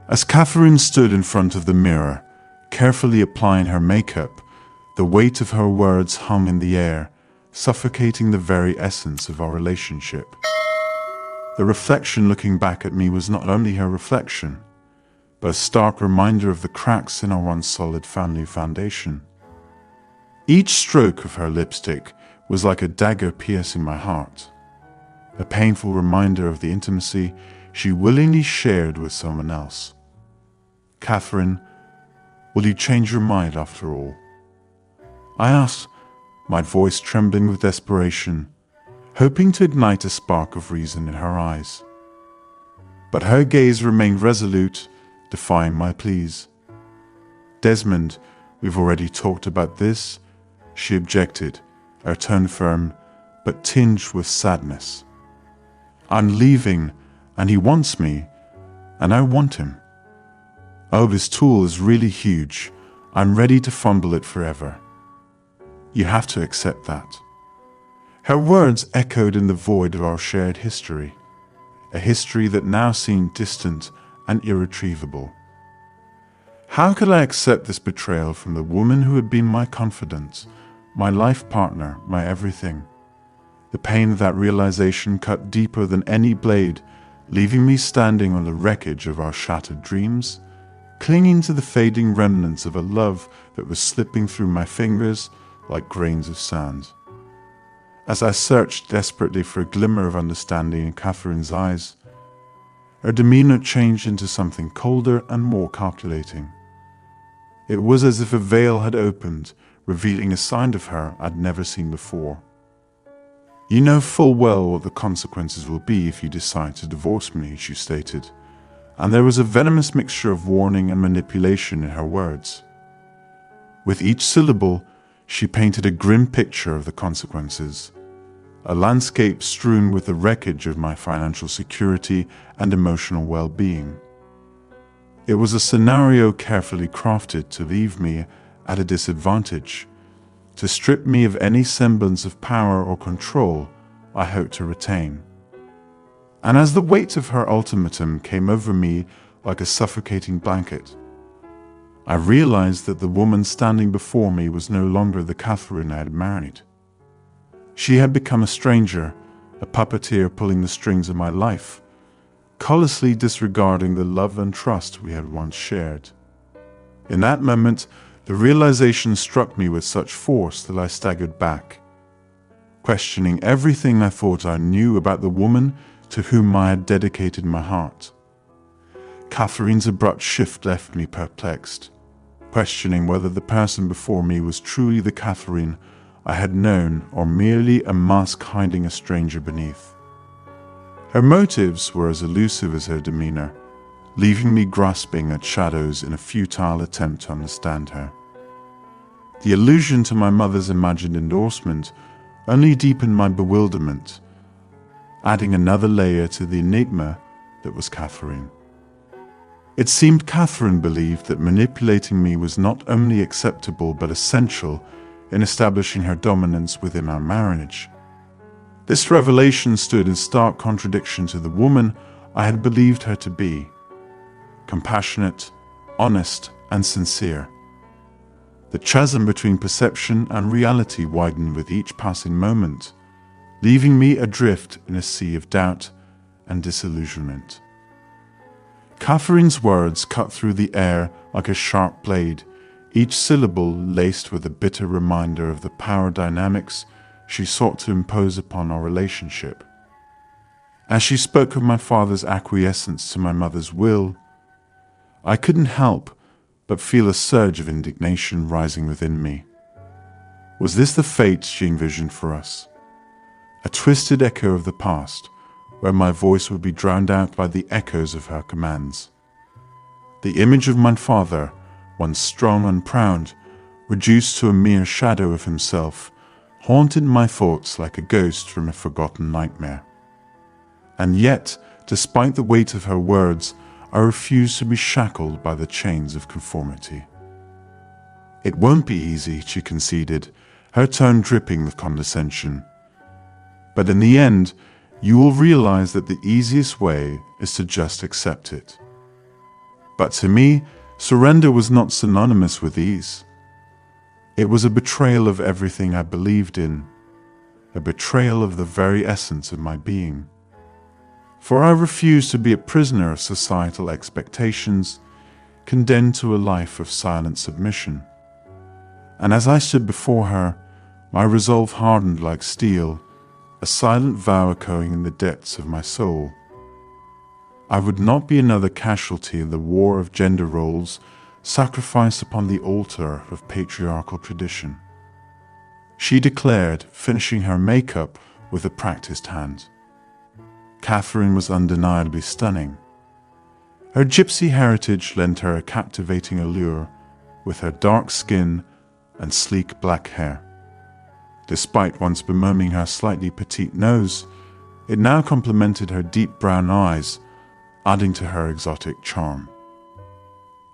As Catherine stood in front of the mirror, carefully applying her makeup, the weight of her words hung in the air, suffocating the very essence of our relationship. The reflection looking back at me was not only her reflection, but a stark reminder of the cracks in our once solid family foundation. Each stroke of her lipstick was like a dagger piercing my heart, a painful reminder of the intimacy she willingly shared with someone else. Catherine, will you change your mind after all? I asked, my voice trembling with desperation, hoping to ignite a spark of reason in her eyes. But her gaze remained resolute, defying my pleas. Desmond, we've already talked about this, she objected, her tone firm, but tinged with sadness. I'm leaving, and he wants me, and I want him. Oh, this tool is really huge. I'm ready to fumble it forever. You have to accept that. Her words echoed in the void of our shared history, a history that now seemed distant and irretrievable. How could I accept this betrayal from the woman who had been my confidant, my life partner, my everything? The pain of that realization cut deeper than any blade, leaving me standing on the wreckage of our shattered dreams, clinging to the fading remnants of a love that was slipping through my fingers like grains of sand. As I searched desperately for a glimmer of understanding in Catherine's eyes, her demeanor changed into something colder and more calculating. It was as if a veil had opened, revealing a side of her I'd never seen before. You know full well what the consequences will be if you decide to divorce me, she stated, and there was a venomous mixture of warning and manipulation in her words. With each syllable, she painted a grim picture of the consequences, a landscape strewn with the wreckage of my financial security and emotional well-being. It was a scenario carefully crafted to leave me at a disadvantage, to strip me of any semblance of power or control I hoped to retain. And as the weight of her ultimatum came over me like a suffocating blanket, I realized that the woman standing before me was no longer the Catherine I had married. She had become a stranger, a puppeteer pulling the strings of my life, callously disregarding the love and trust we had once shared. In that moment, the realization struck me with such force that I staggered back, questioning everything I thought I knew about the woman to whom I had dedicated my heart. Catherine's abrupt shift left me perplexed, questioning whether the person before me was truly the Catherine I had known or merely a mask hiding a stranger beneath. Her motives were as elusive as her demeanor, leaving me grasping at shadows in a futile attempt to understand her. The allusion to my mother's imagined endorsement only deepened my bewilderment, adding another layer to the enigma that was Catherine. It seemed Catherine believed that manipulating me was not only acceptable but essential in establishing her dominance within our marriage. This revelation stood in stark contradiction to the woman I had believed her to be: compassionate, honest, and sincere. The chasm between perception and reality widened with each passing moment, leaving me adrift in a sea of doubt and disillusionment. Catherine's words cut through the air like a sharp blade, each syllable laced with a bitter reminder of the power dynamics she sought to impose upon our relationship. As she spoke of my father's acquiescence to my mother's will, I couldn't help but feel a surge of indignation rising within me. Was this the fate she envisioned for us? A twisted echo of the past, where my voice would be drowned out by the echoes of her commands. The image of my father, once strong and proud, reduced to a mere shadow of himself, haunted my thoughts like a ghost from a forgotten nightmare. And yet, despite the weight of her words, I refused to be shackled by the chains of conformity. It won't be easy, she conceded, her tone dripping with condescension. But in the end, you will realize that the easiest way is to just accept it. But to me, surrender was not synonymous with ease. It was a betrayal of everything I believed in, a betrayal of the very essence of my being. For I refused to be a prisoner of societal expectations, condemned to a life of silent submission. And as I stood before her, my resolve hardened like steel, a silent vow echoing in the depths of my soul. I would not be another casualty in the war of gender roles sacrificed upon the altar of patriarchal tradition. She declared, finishing her makeup with a practiced hand. Catherine was undeniably stunning. Her gypsy heritage lent her a captivating allure with her dark skin and sleek black hair. Despite once bemoaning her slightly petite nose, it now complemented her deep brown eyes, adding to her exotic charm.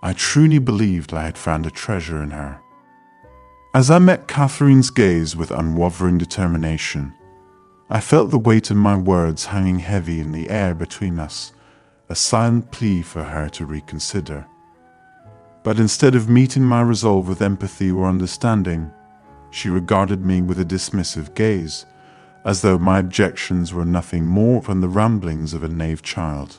I truly believed I had found a treasure in her. As I met Catherine's gaze with unwavering determination, I felt the weight of my words hanging heavy in the air between us, a silent plea for her to reconsider. But instead of meeting my resolve with empathy or understanding, she regarded me with a dismissive gaze, as though my objections were nothing more than the ramblings of a naive child.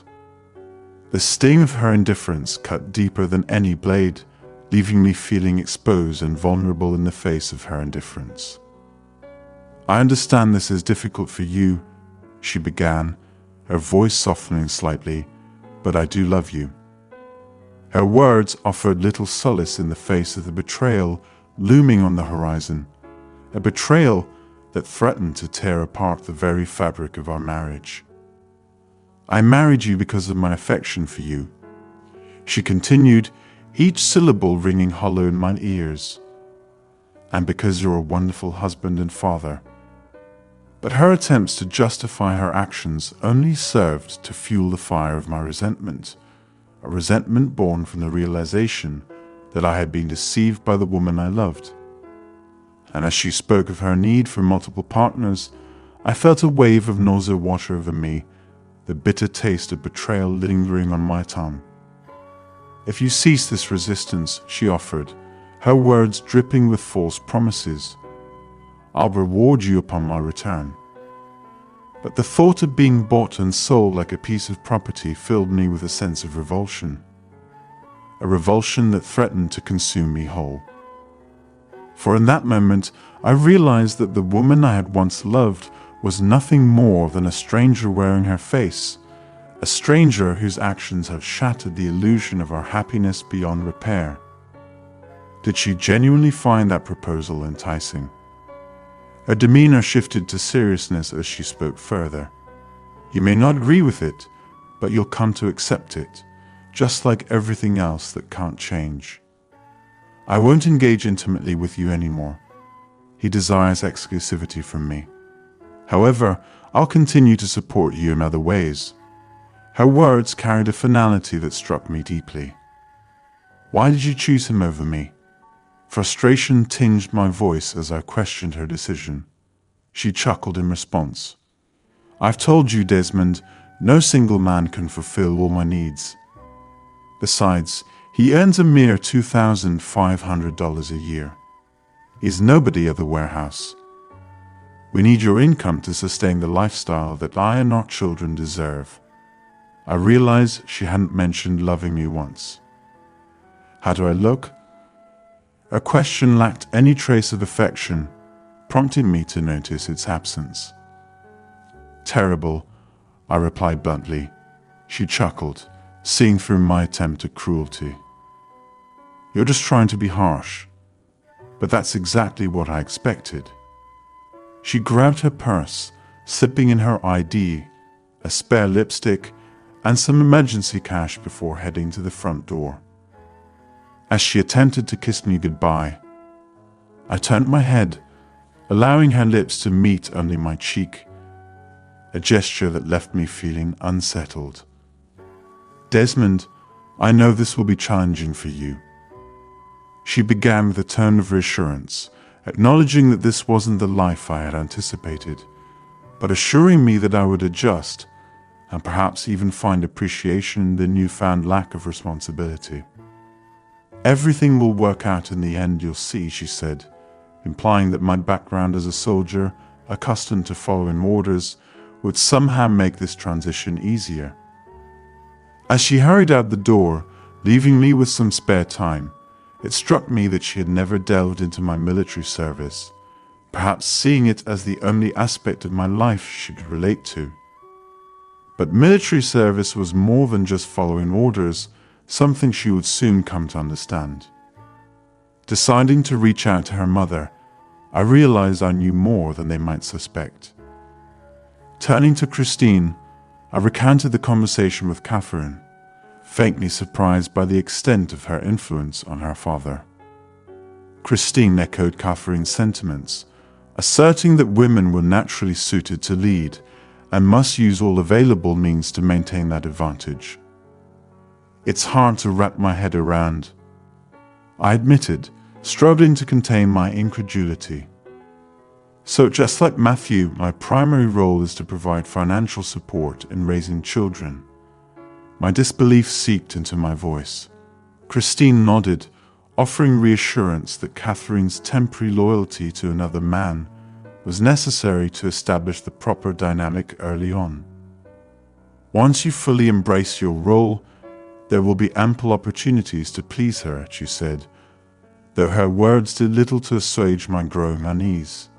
The sting of her indifference cut deeper than any blade, leaving me feeling exposed and vulnerable in the face of her indifference. "I understand this is difficult for you," she began, her voice softening slightly, "but I do love you." Her words offered little solace in the face of the betrayal looming on the horizon, a betrayal that threatened to tear apart the very fabric of our marriage. "I married you because of my affection for you," she continued, each syllable ringing hollow in my ears, "and because you're a wonderful husband and father." But her attempts to justify her actions only served to fuel the fire of my resentment, a resentment born from the realization that I had been deceived by the woman I loved. And as she spoke of her need for multiple partners, I felt a wave of nausea wash over me, the bitter taste of betrayal lingering on my tongue. "If you cease this resistance," she offered, her words dripping with false promises, "I'll reward you upon my return." But the thought of being bought and sold like a piece of property filled me with a sense of revulsion, a revulsion that threatened to consume me whole. For in that moment, I realized that the woman I had once loved was nothing more than a stranger wearing her face, a stranger whose actions have shattered the illusion of our happiness beyond repair. Did she genuinely find that proposal enticing? Her demeanor shifted to seriousness as she spoke further. "You may not agree with it, but you'll come to accept it, just like everything else that can't change. I won't engage intimately with you anymore. He desires exclusivity from me. However, I'll continue to support you in other ways." Her words carried a finality that struck me deeply. "Why did you choose him over me?" Frustration tinged my voice as I questioned her decision. She chuckled in response. "I've told you, Desmond, no single man can fulfill all my needs. Besides, he earns a mere $2,500 a year. He's nobody at the warehouse. We need your income to sustain the lifestyle that I and our children deserve." I realized she hadn't mentioned loving me once. "How do I look?" Her question lacked any trace of affection, prompting me to notice its absence. "Terrible," I replied bluntly. She chuckled, seeing through my attempt at cruelty. "You're just trying to be harsh." But that's exactly what I expected. She grabbed her purse, slipping in her ID, a spare lipstick, and some emergency cash before heading to the front door. As she attempted to kiss me goodbye, I turned my head, allowing her lips to meet only my cheek, a gesture that left me feeling unsettled. "Desmond, I know this will be challenging for you." She began with a tone of reassurance, acknowledging that this wasn't the life I had anticipated, but assuring me that I would adjust, and perhaps even find appreciation in the newfound lack of responsibility. "Everything will work out in the end, you'll see," she said, implying that my background as a soldier, accustomed to following orders, would somehow make this transition easier. As she hurried out the door, leaving me with some spare time, it struck me that she had never delved into my military service, perhaps seeing it as the only aspect of my life she could relate to. But military service was more than just following orders, something she would soon come to understand. Deciding to reach out to her mother, I realized I knew more than they might suspect. Turning to Christine, I recounted the conversation with Catherine, faintly surprised by the extent of her influence on her father. Christine echoed Catherine's sentiments, asserting that women were naturally suited to lead and must use all available means to maintain that advantage. "It's hard to wrap my head around," I admitted, struggling to contain my incredulity. "So just like Matthew, my primary role is to provide financial support in raising children." My disbelief seeped into my voice. Christine nodded, offering reassurance that Catherine's temporary loyalty to another man was necessary to establish the proper dynamic early on. "Once you fully embrace your role, there will be ample opportunities to please her," she said, though her words did little to assuage my growing unease.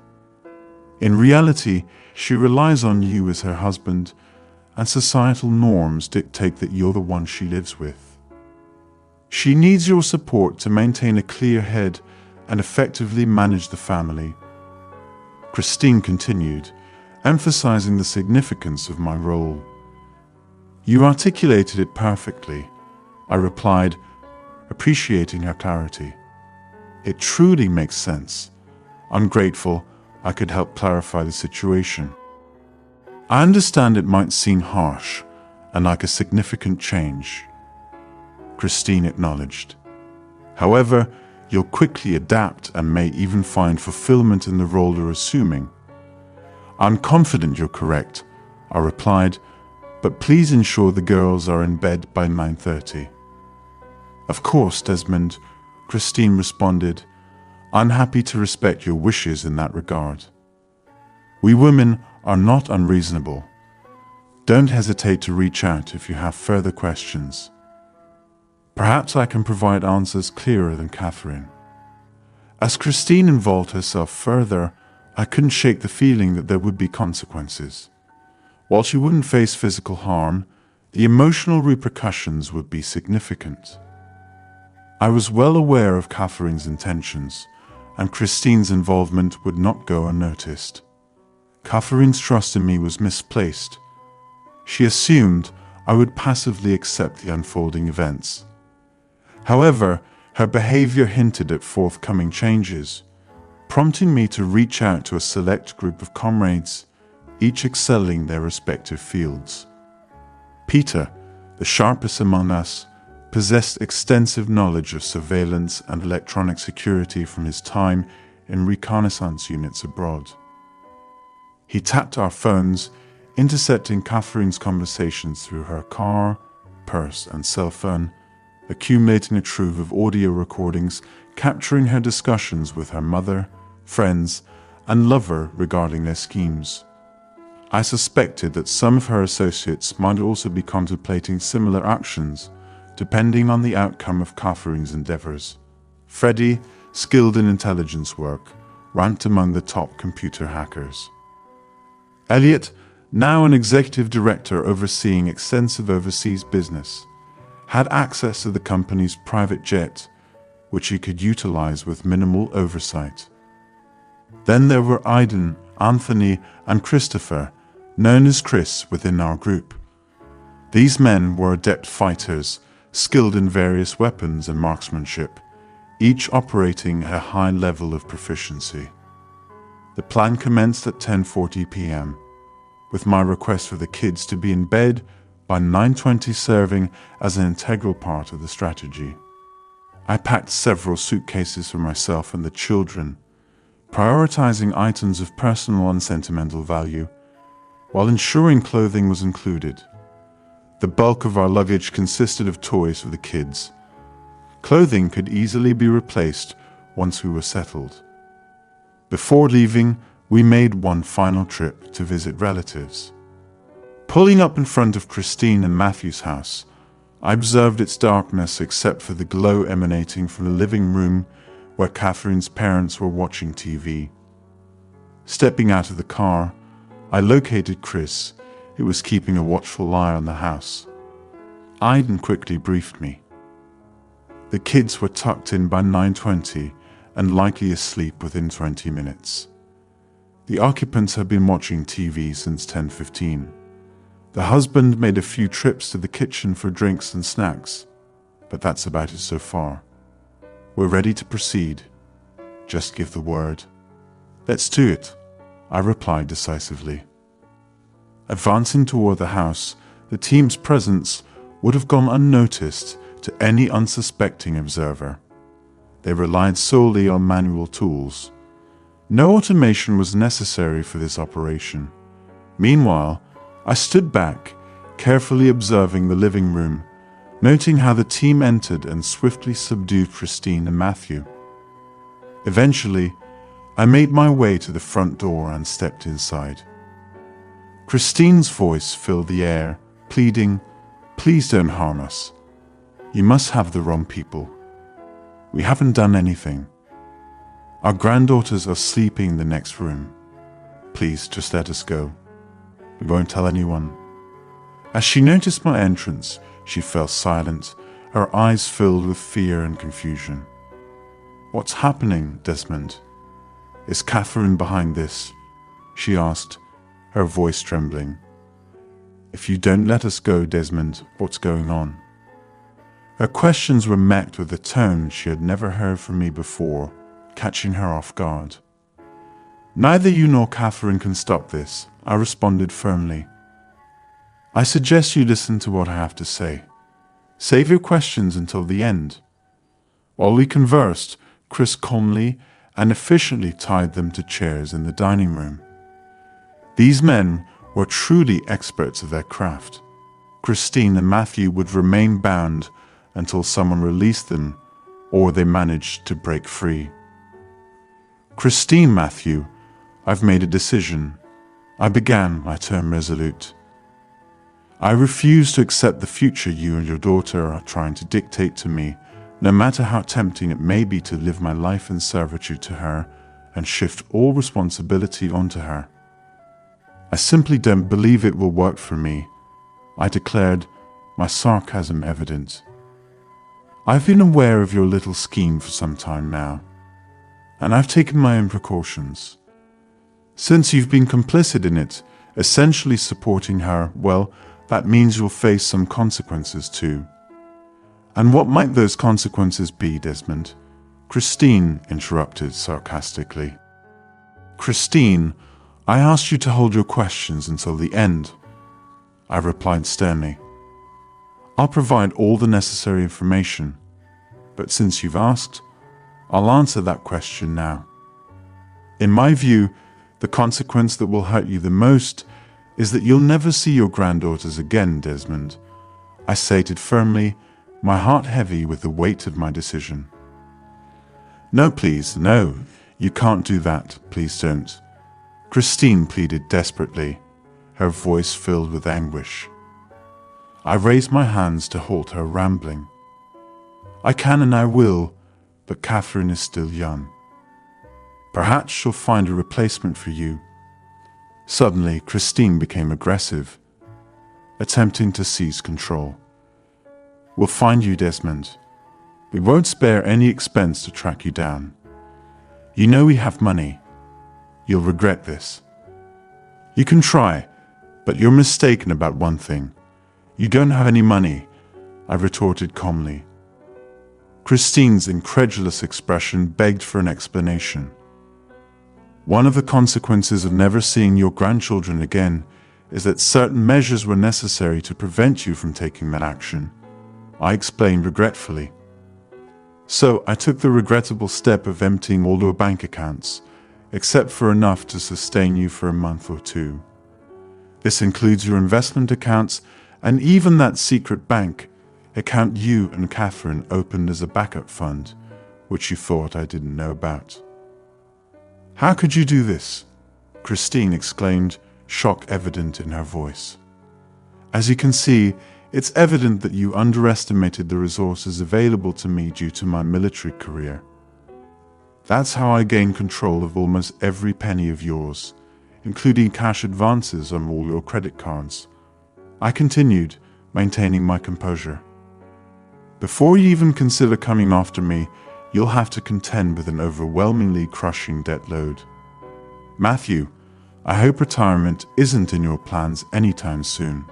"In reality, she relies on you as her husband, and societal norms dictate that you're the one she lives with. She needs your support to maintain a clear head and effectively manage the family." Christine continued, emphasizing the significance of my role. "You articulated it perfectly," I replied, appreciating her clarity. "It truly makes sense. I'm grateful I could help clarify the situation. I understand it might seem harsh and like a significant change," Christine acknowledged. "However, you'll quickly adapt and may even find fulfillment in the role you're assuming." "I'm confident you're correct," I replied, "but please ensure the girls are in bed by 9:30. "Of course, Desmond," Christine responded. "I'm happy to respect your wishes in that regard. We women are not unreasonable. Don't hesitate to reach out if you have further questions. Perhaps I can provide answers clearer than Catherine." As Christine involved herself further, I couldn't shake the feeling that there would be consequences. While she wouldn't face physical harm, the emotional repercussions would be significant. I was well aware of Catherine's intentions, and Christine's involvement would not go unnoticed. Catherine's trust in me was misplaced. She assumed I would passively accept the unfolding events. However, her behavior hinted at forthcoming changes, prompting me to reach out to a select group of comrades, each excelling their respective fields. Peter, the sharpest among us, possessed extensive knowledge of surveillance and electronic security from his time in reconnaissance units abroad. He tapped our phones, intercepting Catherine's conversations through her car, purse, and cell phone, accumulating a trove of audio recordings capturing her discussions with her mother, friends, and lover regarding their schemes. I suspected that some of her associates might also be contemplating similar actions, depending on the outcome of Catherine's endeavors. Freddie, skilled in intelligence work, ranked among the top computer hackers. Elliot, now an executive director overseeing extensive overseas business, had access to the company's private jet, which he could utilize with minimal oversight. Then there were Aiden, Anthony, and Christopher, known as Chris within our group. These men were adept fighters, skilled in various weapons and marksmanship, each operating at a high level of proficiency. The plan commenced at 10:40 p.m., with my request for the kids to be in bed by 9:20 serving as an integral part of the strategy. I packed several suitcases for myself and the children, prioritizing items of personal and sentimental value, while ensuring clothing was included. The bulk of our luggage consisted of toys for the kids. Clothing could easily be replaced once we were settled. Before leaving, we made one final trip to visit relatives. Pulling up in front of Christine and Matthew's house, I observed its darkness except for the glow emanating from the living room where Catherine's parents were watching TV. Stepping out of the car, I located Chris, who was keeping a watchful eye on the house. Aidan quickly briefed me. The kids were tucked in by 9:20 and likely asleep within 20 minutes. The occupants had been watching TV since 10:15. The husband made a few trips to the kitchen for drinks and snacks, but that's about it so far. We're ready to proceed. Just give the word. Let's do it, I replied decisively. Advancing toward the house, the team's presence would have gone unnoticed to any unsuspecting observer. They relied solely on manual tools. No automation was necessary for this operation. Meanwhile, I stood back, carefully observing the living room, noting how the team entered and swiftly subdued Christine and Matthew. Eventually, I made my way to the front door and stepped inside. Christine's voice filled the air, pleading, "Please don't harm us. You must have the wrong people. We haven't done anything. Our granddaughters are sleeping in the next room. Please, just let us go. We won't tell anyone." As she noticed my entrance, she fell silent, her eyes filled with fear and confusion. "What's happening, Desmond? Is Catherine behind this?" she asked, her voice trembling. "If you don't let us go, Desmond, what's going on?" Her questions were met with a tone she had never heard from me before, catching her off guard. "Neither you nor Catherine can stop this," I responded firmly. "I suggest you listen to what I have to say. Save your questions until the end." While we conversed, Chris calmly and efficiently tied them to chairs in the dining room. These men were truly experts of their craft. Christine and Matthew would remain bound until someone released them or they managed to break free. "Christine, Matthew, I've made a decision," I began, my tone resolute. "I refuse to accept the future you and your daughter are trying to dictate to me, no matter how tempting it may be to live my life in servitude to her and shift all responsibility onto her. I simply don't believe it will work for me," I declared, my sarcasm evident. "I've been aware of your little scheme for some time now, and I've taken my own precautions. Since you've been complicit in it, essentially supporting her, well, that means you'll face some consequences too." "And what might those consequences be, Desmond?" Christine interrupted sarcastically. "Christine, I asked you to hold your questions until the end," I replied sternly. "I'll provide all the necessary information, but since you've asked, I'll answer that question now. In my view, the consequence that will hurt you the most is that you'll never see your granddaughters again, Desmond," I stated firmly, my heart heavy with the weight of my decision. "No, please, no, you can't do that, please don't," Christine pleaded desperately, her voice filled with anguish. I raised my hands to halt her rambling. "I can and I will, but Catherine is still young. Perhaps she'll find a replacement for you." Suddenly, Christine became aggressive, attempting to seize control. "We'll find you, Desmond. We won't spare any expense to track you down. You know we have money. You'll regret this." "You can try, but you're mistaken about one thing. You don't have any money," I retorted calmly. Christine's incredulous expression begged for an explanation. "One of the consequences of never seeing your grandchildren again is that certain measures were necessary to prevent you from taking that action," I explained regretfully. "So I took the regrettable step of emptying all your bank accounts, except for enough to sustain you for a month or two. This includes your investment accounts And even that secret bank account you and Catherine opened as a backup fund, which you thought I didn't know about. How could you do this? Christine exclaimed, shock evident in her voice. As you can see, it's evident that you underestimated the resources available to me due to my military career. That's how I gained control of almost every penny of yours, including cash advances on all your credit cards. I continued, maintaining my composure. Before you even consider coming after me, you'll have to contend with an overwhelmingly crushing debt load. Matthew, I hope retirement isn't in your plans anytime soon.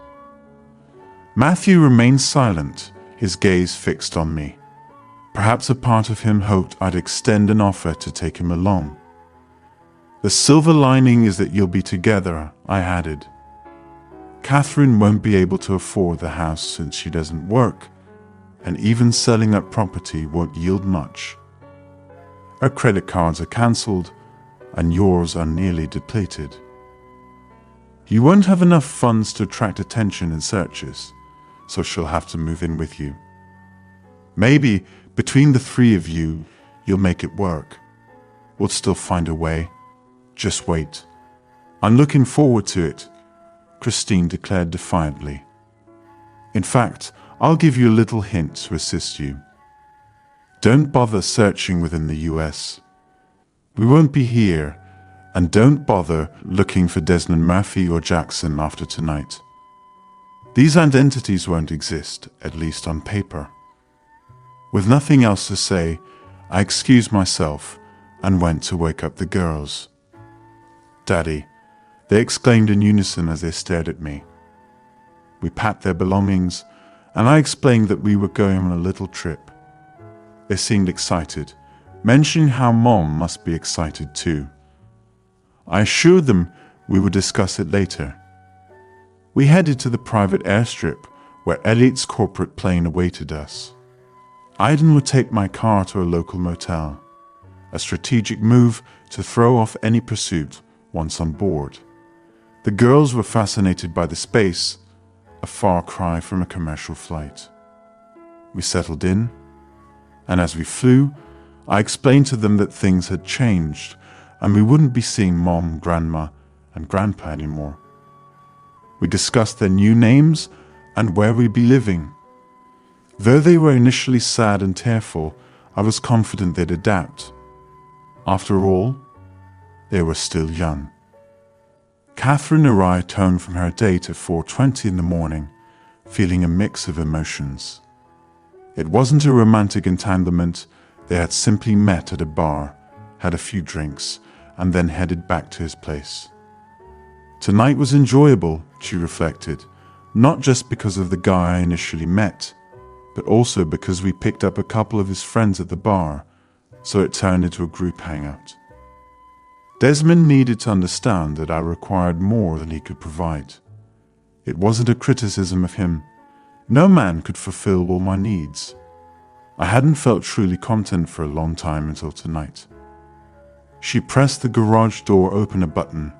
Matthew remained silent, his gaze fixed on me. Perhaps a part of him hoped I'd extend an offer to take him along. The silver lining is that you'll be together, I added. Catherine won't be able to afford the house since she doesn't work, and even selling that property won't yield much. Her credit cards are cancelled, and yours are nearly depleted. You won't have enough funds to attract attention in searches, so she'll have to move in with you. Maybe between the three of you, you'll make it work. We'll still find a way. Just wait. I'm looking forward to it, Christine declared defiantly. In fact, I'll give you a little hint to assist you. Don't bother searching within the US. We won't be here, and don't bother looking for Desmond Murphy or Jackson after tonight. These identities won't exist, at least on paper. With nothing else to say, I excused myself and went to wake up the girls. Daddy, they exclaimed in unison as they stared at me. We packed their belongings, and I explained that we were going on a little trip. They seemed excited, mentioning how Mom must be excited too. I assured them we would discuss it later. We headed to the private airstrip where Elliot's corporate plane awaited us. Aiden would take my car to a local motel, a strategic move to throw off any pursuit once on board. The girls were fascinated by the space, a far cry from a commercial flight. We settled in, and as we flew, I explained to them that things had changed and we wouldn't be seeing Mom, Grandma, and Grandpa anymore. We discussed their new names and where we'd be living. Though they were initially sad and tearful, I was confident they'd adapt. After all, they were still young. Catherine arrived home from her date at 4:20 in the morning, feeling a mix of emotions. It wasn't a romantic entanglement. They had simply met at a bar, had a few drinks, and then headed back to his place. Tonight was enjoyable, she reflected, not just because of the guy I initially met, but also because we picked up a couple of his friends at the bar, so it turned into a group hangout. Desmond needed to understand that I required more than he could provide. It wasn't a criticism of him. No man could fulfill all my needs. I hadn't felt truly content for a long time until tonight. She pressed the garage door open a button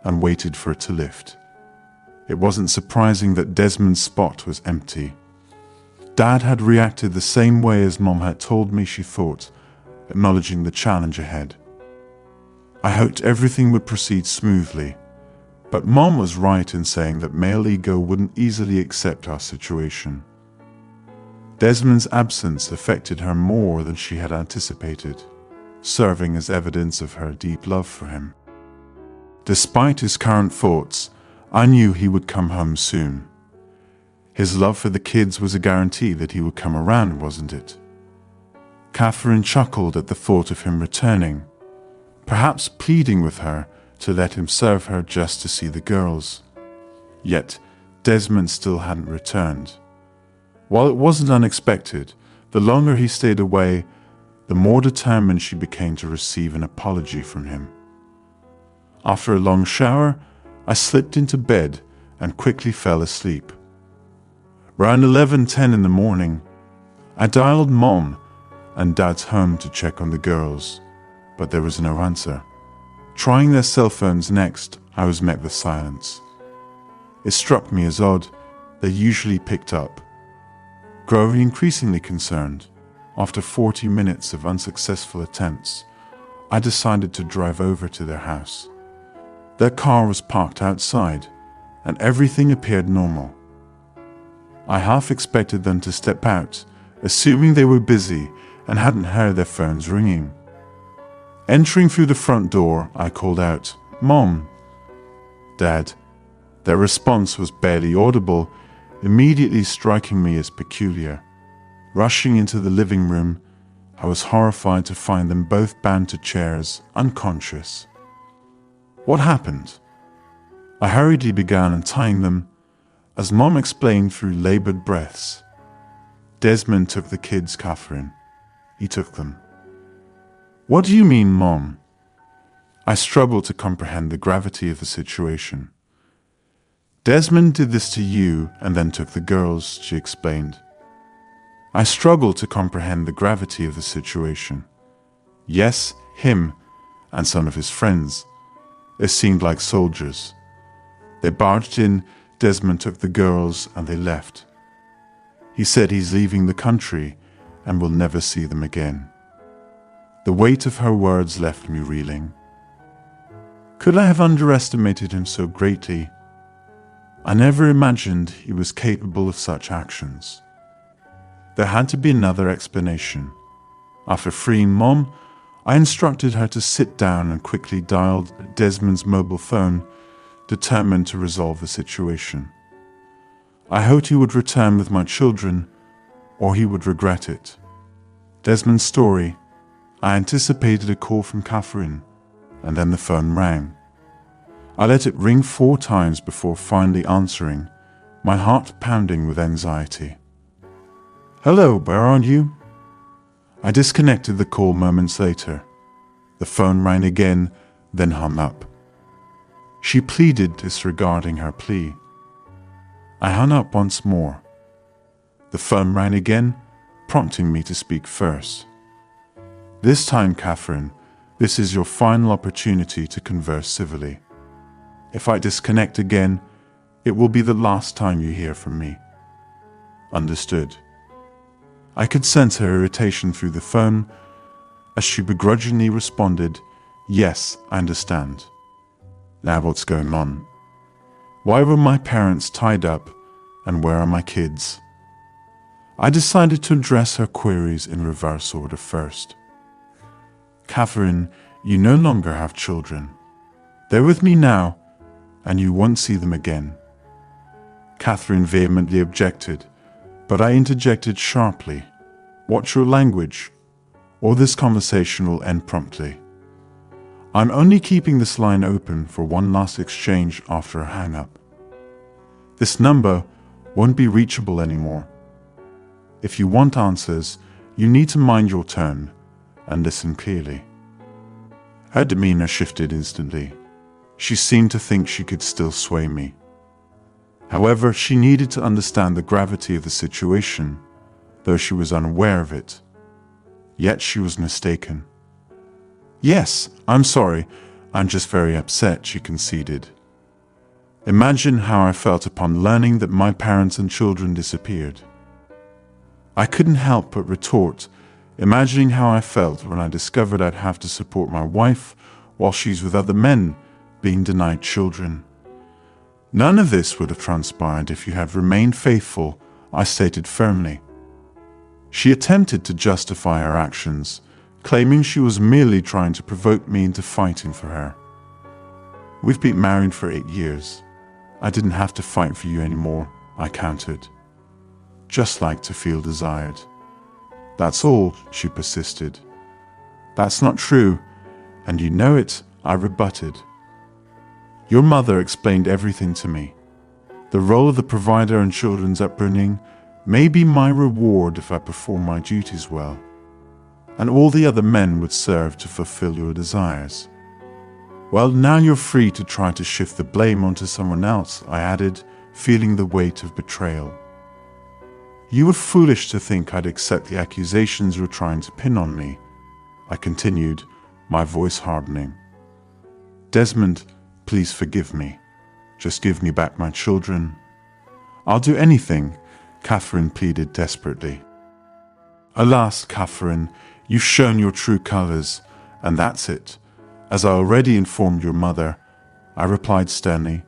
and waited for it to lift. It wasn't surprising that Desmond's spot was empty. Dad had reacted the same way as Mom had told me she thought, acknowledging the challenge ahead. I hoped everything would proceed smoothly, but Mom was right in saying that male ego wouldn't easily accept our situation. Desmond's absence affected her more than she had anticipated, serving as evidence of her deep love for him. Despite his current thoughts, I knew he would come home soon. His love for the kids was a guarantee that he would come around, wasn't it? Catherine chuckled at the thought of him returning, perhaps pleading with her to let him serve her just to see the girls. Yet Desmond still hadn't returned. While it wasn't unexpected, the longer he stayed away, the more determined she became to receive an apology from him. After a long shower, I slipped into bed and quickly fell asleep. Around 11:10 in the morning, I dialed Mom and Dad's home to check on the girls, but there was no answer. Trying their cell phones next, I was met with silence. It struck me as odd, they usually picked up. Growing increasingly concerned, after 40 minutes of unsuccessful attempts, I decided to drive over to their house. Their car was parked outside, and everything appeared normal. I half expected them to step out, assuming they were busy and hadn't heard their phones ringing. Entering through the front door, I called out, "Mom, Dad." Their response was barely audible, immediately striking me as peculiar. Rushing into the living room, I was horrified to find them both bound to chairs, unconscious. What happened? I hurriedly began untying them, as Mom explained through labored breaths. Desmond took the kids, Catherine. He took them. What do you mean, Mom? I struggled to comprehend the gravity of the situation. Desmond did this to you and then took the girls, she explained. I struggled to comprehend the gravity of the situation. Yes, him and some of his friends. They seemed like soldiers. They barged in, Desmond took the girls, and they left. He said he's leaving the country and will never see them again. The weight of her words left me reeling. Could I have underestimated him so greatly? I never imagined he was capable of such actions. There had to be another explanation. After freeing Mom, I instructed her to sit down and quickly dialed Desmond's mobile phone, determined to resolve the situation. I hoped he would return with my children, or he would regret it. Desmond's story. I anticipated a call from Catherine, and then the phone rang. I let it ring 4 times before finally answering, my heart pounding with anxiety. Hello, where are you? I disconnected the call moments later. The phone rang again, then hung up. She pleaded, disregarding her plea. I hung up once more. The phone rang again, prompting me to speak first. This time, Catherine, this is your final opportunity to converse civilly. If I disconnect again, it will be the last time you hear from me. Understood. I could sense her irritation through the phone as she begrudgingly responded, Yes, I understand. Now what's going on? Why were my parents tied up, and where are my kids? I decided to address her queries in reverse order first. Catherine, you no longer have children. They're with me now, and you won't see them again. Catherine vehemently objected, but I interjected sharply, Watch your language, or this conversation will end promptly. I'm only keeping this line open for one last exchange after a hang-up. This number won't be reachable anymore. If you want answers, you need to mind your tone and listen clearly. Her demeanor shifted instantly. She seemed to think she could still sway me. However, she needed to understand the gravity of the situation, though she was unaware of it. Yet she was mistaken. Yes, I'm sorry, I'm just very upset, she conceded. Imagine how I felt upon learning that my parents and children disappeared. I couldn't help but retort, imagining how I felt when I discovered I'd have to support my wife while she's with other men, being denied children. None of this would have transpired if you had remained faithful, I stated firmly. She attempted to justify her actions, claiming she was merely trying to provoke me into fighting for her. We've been married for 8 years. I didn't have to fight for you anymore, I countered. Just like to feel desired. That's all, she persisted. That's not true, and you know it, I rebutted. Your mother explained everything to me. The role of the provider in children's upbringing may be my reward if I perform my duties well, and all the other men would serve to fulfill your desires. Well, now you're free to try to shift the blame onto someone else, I added, feeling the weight of betrayal. You were foolish to think I'd accept the accusations you're trying to pin on me, I continued, my voice hardening. Desmond, please forgive me. Just give me back my children. I'll do anything, Catherine pleaded desperately. Alas, Catherine, you've shown your true colours, and that's it. As I already informed your mother, I replied sternly,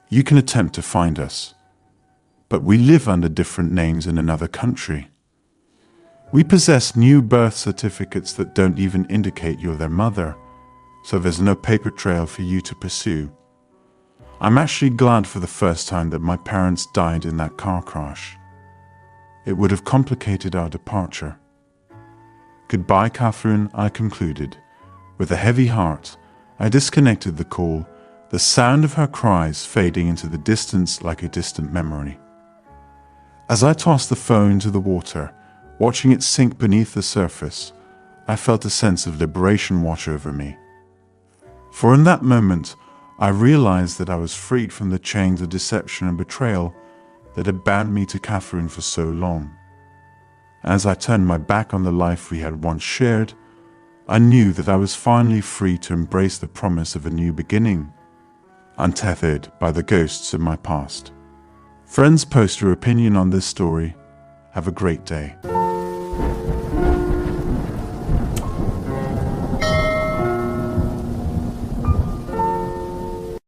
you can attempt to find us, but we live under different names in another country. We possess new birth certificates that don't even indicate you're their mother, so there's no paper trail for you to pursue. I'm actually glad for the first time that my parents died in that car crash. It would have complicated our departure. Goodbye, Catherine, I concluded. With a heavy heart, I disconnected the call, the sound of her cries fading into the distance like a distant memory. As I tossed the phone into the water, watching it sink beneath the surface, I felt a sense of liberation wash over me. For in that moment, I realized that I was freed from the chains of deception and betrayal that had bound me to Catherine for so long. As I turned my back on the life we had once shared, I knew that I was finally free to embrace the promise of a new beginning, untethered by the ghosts of my past. Friends, post your opinion on this story. Have a great day.